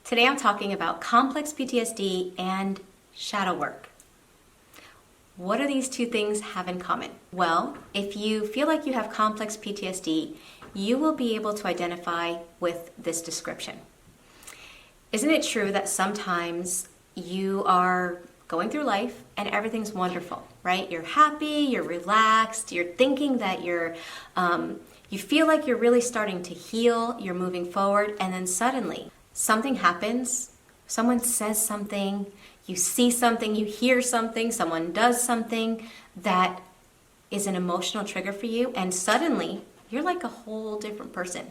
Today I'm talking about complex PTSD and shadow work. What do these two things have in common? Well, if you feel like you have complex PTSD, you will be able to identify with this description. Isn't it true that sometimes you are going through life and everything's wonderful, right? You're happy, you're relaxed, you're thinking that you feel like you're really starting to heal, you're moving forward, and then suddenly something happens, someone says something, you see something, you hear something, someone does something that is an emotional trigger for you, and suddenly you're like a whole different person.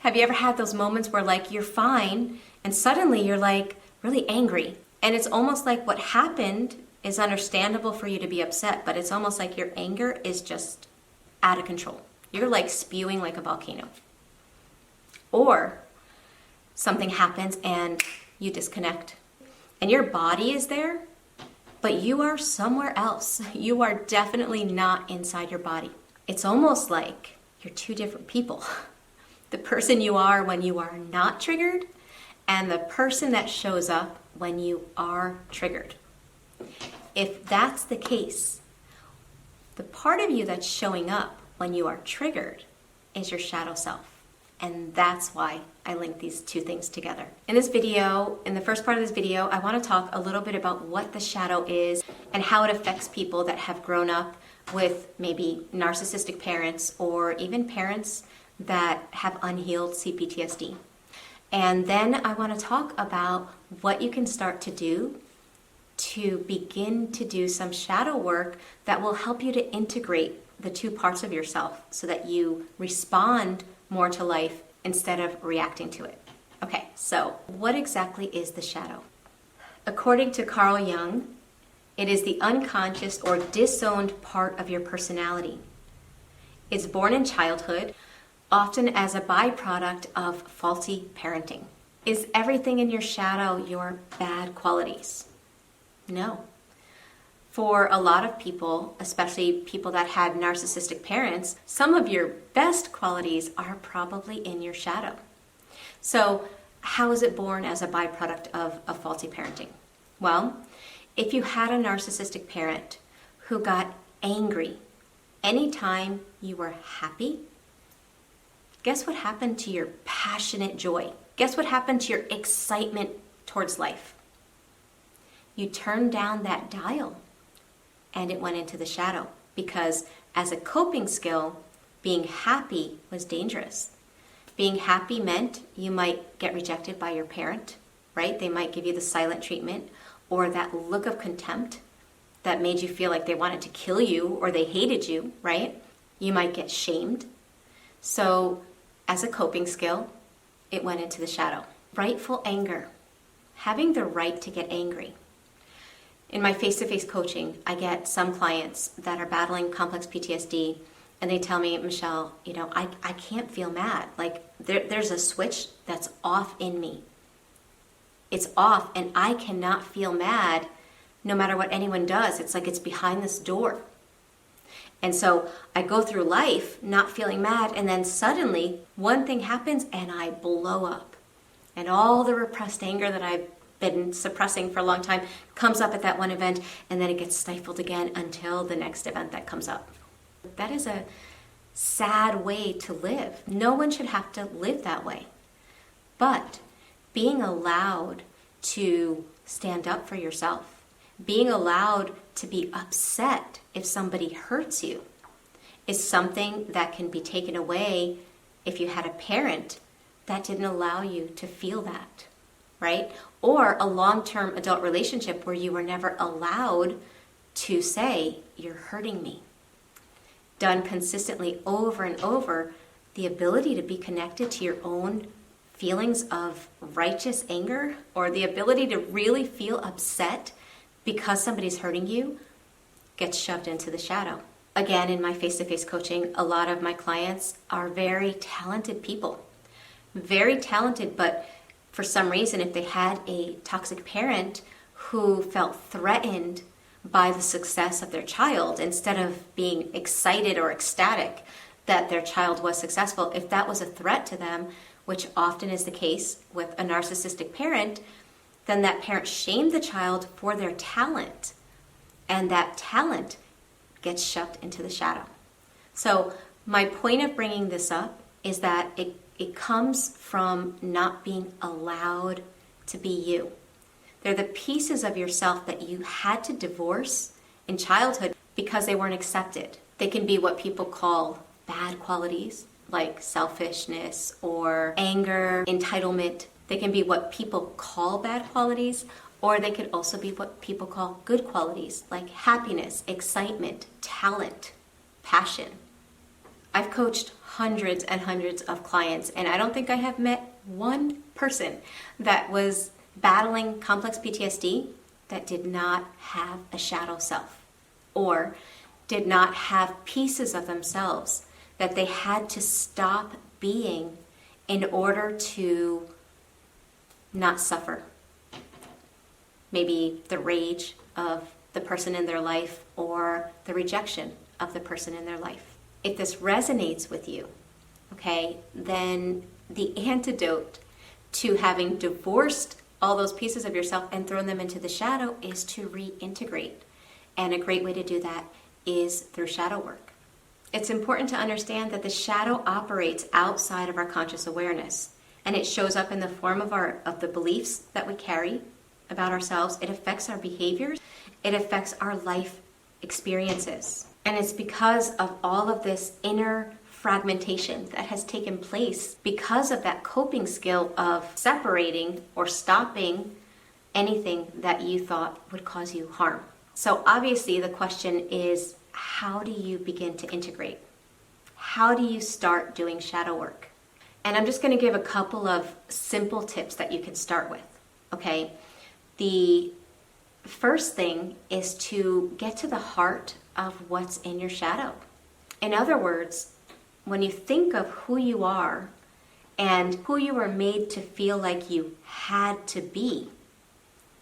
Have you ever had those moments where like you're fine and suddenly you're like really angry? And it's almost like what happened is understandable for you to be upset, but it's almost like your anger is just out of control. You're like spewing like a volcano. Or something happens and you disconnect. And your body is there, but you are somewhere else. You are definitely not inside your body. It's almost like you're two different people. The person you are when you are not triggered and the person that shows up when you are triggered. If that's the case, the part of you that's showing up when you are triggered is your shadow self. And that's why I link these two things together. In this video, in the first part of this video, I want to talk a little bit about what the shadow is and how it affects people that have grown up with maybe narcissistic parents or even parents that have unhealed CPTSD. And then I want to talk about what you can start to do to begin to do some shadow work that will help you to integrate the two parts of yourself so that you respond more to life instead of reacting to it. Okay, so what exactly is the shadow? According to Carl Jung, it is the unconscious or disowned part of your personality. It's born in childhood, often as a byproduct of faulty parenting. Is everything in your shadow your bad qualities? No. For a lot of people, especially people that had narcissistic parents, some of your best qualities are probably in your shadow. So how is it born as a byproduct of faulty parenting? Well, if you had a narcissistic parent who got angry anytime you were happy, guess what happened to your passionate joy? Guess what happened to your excitement towards life? You turned down that dial and it went into the shadow because as a coping skill, being happy was dangerous. Being happy meant you might get rejected by your parent, right? They might give you the silent treatment or that look of contempt that made you feel like they wanted to kill you or they hated you, right? You might get shamed. So as a coping skill, it went into the shadow. Rightful anger, having the right to get angry. In my face-to-face coaching, I get some clients that are battling complex PTSD and they tell me, Michele, I can't feel mad. Like there's a switch that's off in me. It's off and I cannot feel mad no matter what anyone does. It's like it's behind this door. And so I go through life not feeling mad and then suddenly one thing happens and I blow up. And all the repressed anger that I've been suppressing for a long time comes up at that one event and then it gets stifled again until the next event that comes up. That is a sad way to live. No one should have to live that way. But being allowed to stand up for yourself, being allowed to be upset if somebody hurts you is something that can be taken away if you had a parent that didn't allow you to feel that, right? Or a long-term adult relationship where you were never allowed to say, you're hurting me. Done consistently over and over, the ability to be connected to your own feelings of righteous anger or the ability to really feel upset because somebody's hurting you gets shoved into the shadow. Again, in my face-to-face coaching, a lot of my clients are very talented people. Very talented, but for some reason, if they had a toxic parent who felt threatened by the success of their child, instead of being excited or ecstatic that their child was successful, if that was a threat to them, which often is the case with a narcissistic parent, then that parent shamed the child for their talent, and that talent gets shoved into the shadow. So my point of bringing this up is that it comes from not being allowed to be you. They're the pieces of yourself that you had to divorce in childhood because they weren't accepted. They can be what people call bad qualities, like selfishness or anger, entitlement. They can be what people call bad qualities, or they could also be what people call good qualities, like happiness, excitement, talent, passion. I've coached hundreds and hundreds of clients, and I don't think I have met one person that was battling complex PTSD that did not have a shadow self, or did not have pieces of themselves that they had to stop being in order to not suffer. Maybe the rage of the person in their life or the rejection of the person in their life. If this resonates with you, okay, then the antidote to having divorced all those pieces of yourself and thrown them into the shadow is to reintegrate. And a great way to do that is through shadow work. It's important to understand that the shadow operates outside of our conscious awareness, and it shows up in the form of the beliefs that we carry about ourselves. It affects our behaviors. It affects our life experiences. And it's because of all of this inner fragmentation that has taken place because of that coping skill of separating or stopping anything that you thought would cause you harm. So obviously the question is, how do you begin to integrate? How do you start doing shadow work? And I'm just going to give a couple of simple tips that you can start with, okay? The first thing is to get to the heart of what's in your shadow. In other words, when you think of who you are and who you were made to feel like you had to be,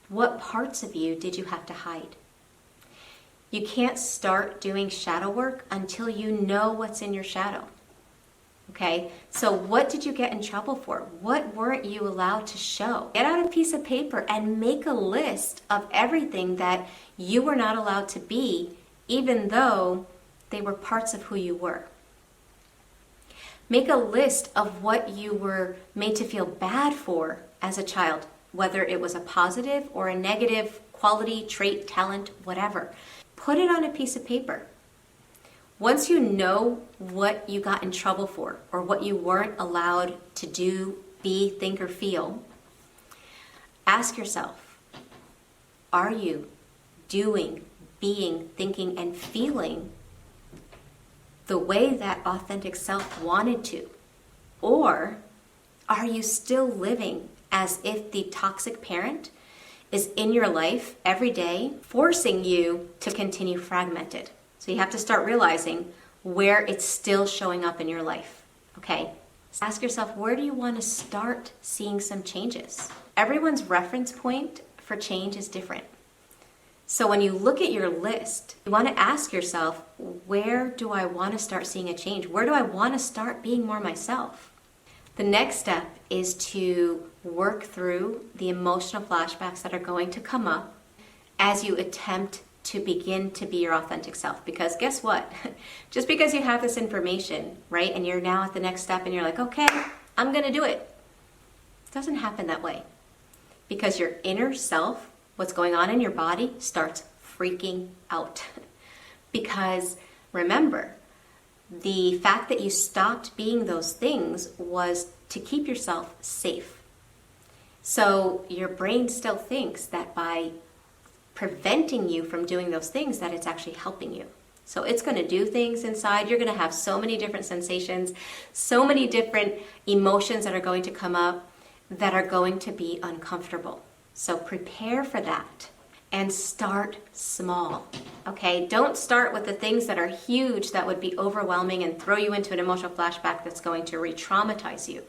what parts of you did you have to hide? You can't start doing shadow work until you know what's in your shadow. Okay, so what did you get in trouble for? What weren't you allowed to show? Get out a piece of paper and make a list of everything that you were not allowed to be, even though they were parts of who you were. Make a list of what you were made to feel bad for as a child, whether it was a positive or a negative quality, trait, talent, whatever. Put it on a piece of paper. Once you know what you got in trouble for or what you weren't allowed to do, be, think, or feel, ask yourself, are you doing, being, thinking, and feeling the way that authentic self wanted to? Or are you still living as if the toxic parent is in your life every day, forcing you to continue fragmented? So you have to start realizing where it's still showing up in your life, okay? Ask yourself, where do you want to start seeing some changes? Everyone's reference point for change is different. So when you look at your list, you want to ask yourself, where do I want to start seeing a change? Where do I want to start being more myself? The next step is to work through the emotional flashbacks that are going to come up as you attempt to begin to be your authentic self. Because guess what? Just because you have this information, right, and you're now at the next step and you're like, okay, I'm going to do it. It doesn't happen that way. Because your inner self, what's going on in your body, starts freaking out. Because remember, the fact that you stopped being those things was to keep yourself safe. So your brain still thinks that by preventing you from doing those things, that it's actually helping you. So it's going to do things inside. You're going to have so many different sensations, so many different emotions that are going to come up that are going to be uncomfortable. So prepare for that and start small, okay? Don't start with the things that are huge that would be overwhelming and throw you into an emotional flashback that's going to re-traumatize you.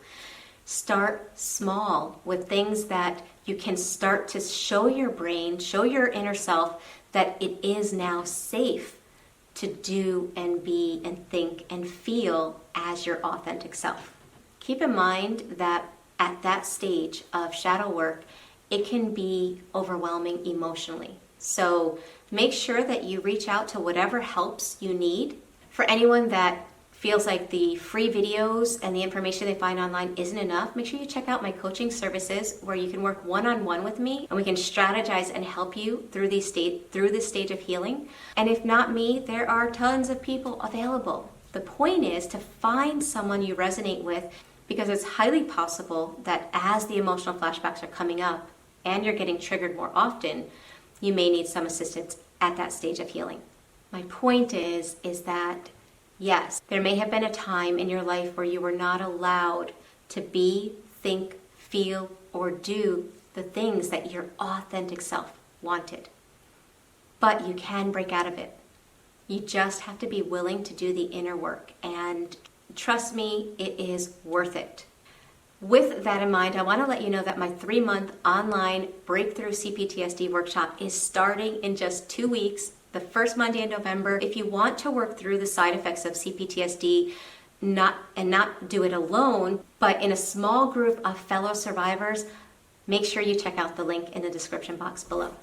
Start small with things that you can start to show your brain, show your inner self that it is now safe to do and be and think and feel as your authentic self. keep in mind that at that stage of shadow work, it can be overwhelming emotionally. So make sure that you reach out to whatever helps you need. For anyone that feels like the free videos and the information they find online isn't enough, make sure you check out my coaching services where you can work one-on-one with me and we can strategize and help you through this stage of healing. And if not me, there are tons of people available. The point is to find someone you resonate with, because it's highly possible that as the emotional flashbacks are coming up and you're getting triggered more often, you may need some assistance at that stage of healing. My point is that yes, there may have been a time in your life where you were not allowed to be, think, feel, or do the things that your authentic self wanted. But you can break out of it. You just have to be willing to do the inner work. And trust me, it is worth it. With that in mind, I want to let you know that my 3-month online Breakthrough CPTSD workshop is starting in just 2 weeks, the first Monday in November. If you want to work through the side effects of CPTSD, not do it alone, but in a small group of fellow survivors, make sure you check out the link in the description box below.